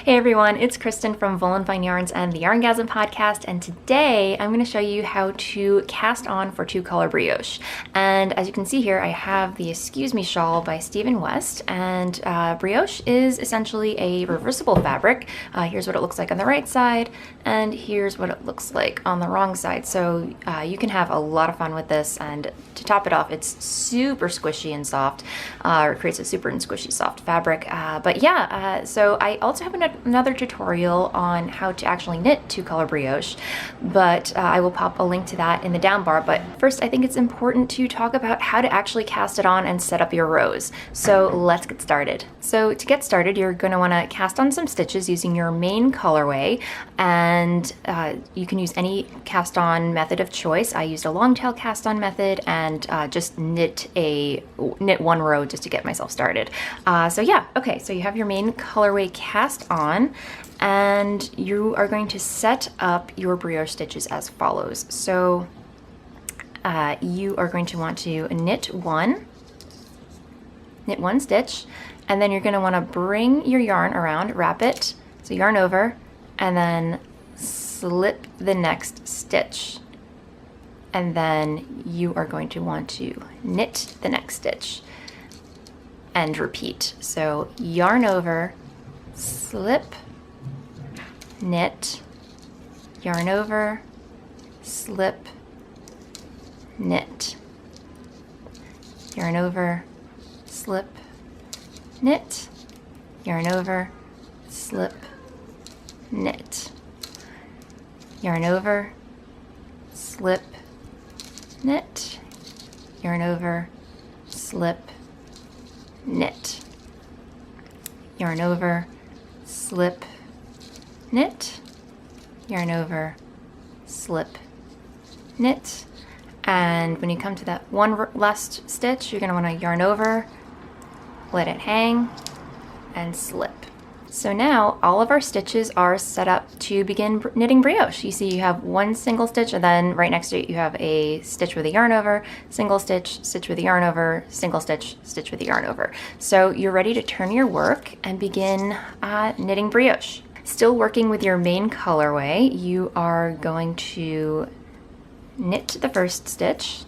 Hey everyone, it's Kristen from Voolenvine Yarns and the Yarngasm podcast, and today I'm going to show you how to cast on for 2-color brioche. And as you can see here, I have the Askews Shawl by Stephen West, and brioche is essentially a reversible fabric. Here's what it looks like on the right side, and here's what it looks like on the wrong side. So you can have a lot of fun with this, and to top it off, it's super squishy and soft, or it creates a super and squishy soft fabric. So I also have another tutorial on how to actually knit 2-color brioche, but I will pop a link to that in the down bar. But first, I think it's important to talk about how to actually cast it on and set up your rows. So let's get started. So to get started, you're going to want to cast on some stitches using your main colorway, and you can use any cast on method of choice. I used a long tail cast on method and just knit one row just to get myself started. So you have your main colorway cast on, and you are going to set up your brioche stitches as follows. So you are going to want to knit one stitch, and then you're going to want to bring your yarn around, wrap it, so yarn over, and then slip the next stitch. And then you are going to want to knit the next stitch and repeat. So yarn over, slip, knit, yarn over, slip, knit, yarn over, slip, knit, yarn over, slip, knit, yarn over, slip, knit, yarn over, slip, knit, yarn over, slip, knit, yarn over, slip, knit. And when you come to that one last stitch, you're going to want to yarn over, let it hang, and slip. So now all of our stitches are set up to begin knitting brioche. You see you have one single stitch, and then right next to it you have a stitch with a yarn over, single stitch, stitch with a yarn over, single stitch, stitch with a yarn over. So you're ready to turn your work and begin knitting brioche. Still working with your main colorway, you are going to knit the first stitch,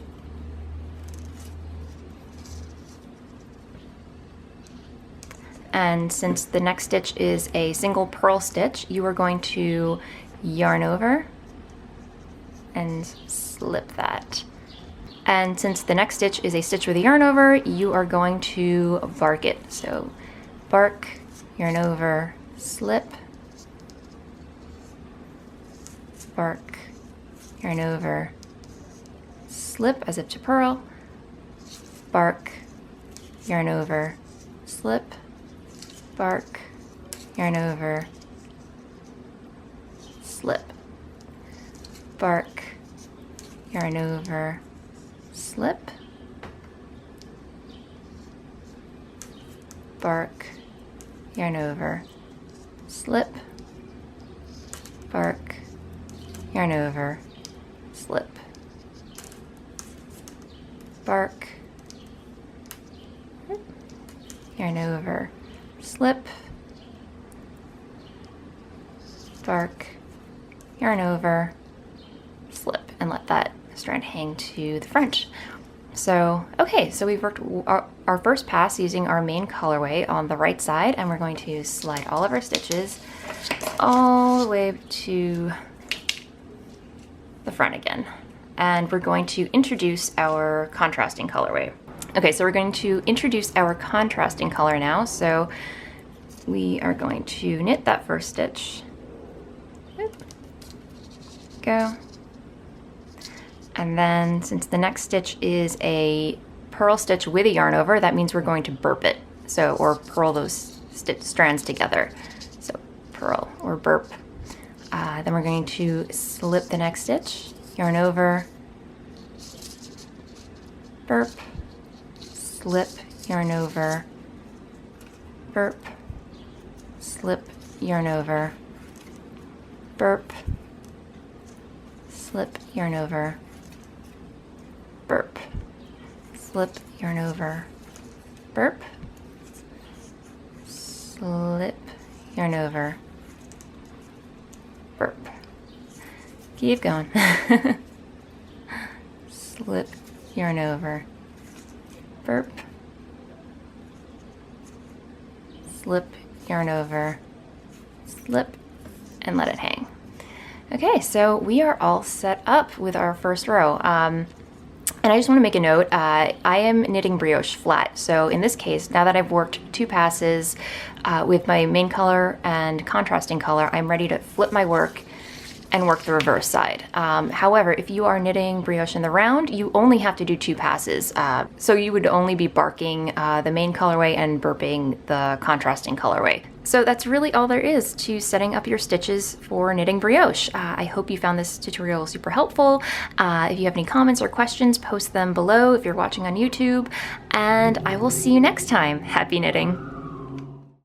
and since the next stitch is a single purl stitch, you are going to yarn over and slip that. And since the next stitch is a stitch with a yarn over, you are going to bark it. So bark, yarn over, slip, bark, yarn over, slip as if to purl, bark, yarn over, slip, bark, yarn over, slip, bark, yarn over, slip, bark, yarn over, slip, bark, yarn over, slip, bark, yarn over, slip, bark, yarn over, slip, and let that strand hang to the front. So we've worked our first pass using our main colorway on the right side, and we're going to slide all of our stitches all the way to the front again. And we're going to introduce our contrasting colorway. Okay, so we're going to introduce our contrasting color now. So we are going to knit that first stitch. Go. And then since the next stitch is a purl stitch with a yarn over, that means we're going to burp it. So, or purl those strands together. So purl or burp. Then we're going to slip the next stitch, yarn over, burp, slip, yarn over, burp, slip, yarn over, burp, slip, yarn over, burp, slip, yarn over, burp, slip, yarn over, burp. Keep going. Slip, yarn over, burp, slip, yarn over, slip, and let it hang. Okay, so we are all set up with our first row. And I just want to make a note, I am knitting brioche flat. So in this case, now that I've worked 2 passes with my main color and contrasting color, I'm ready to flip my work and work the reverse side. However, if you are knitting brioche in the round, you only have to do 2 passes. So you would only be barking the main colorway and burping the contrasting colorway. So that's really all there is to setting up your stitches for knitting brioche. I hope you found this tutorial super helpful. If you have any comments or questions, post them below if you're watching on YouTube, and I will see you next time. Happy knitting!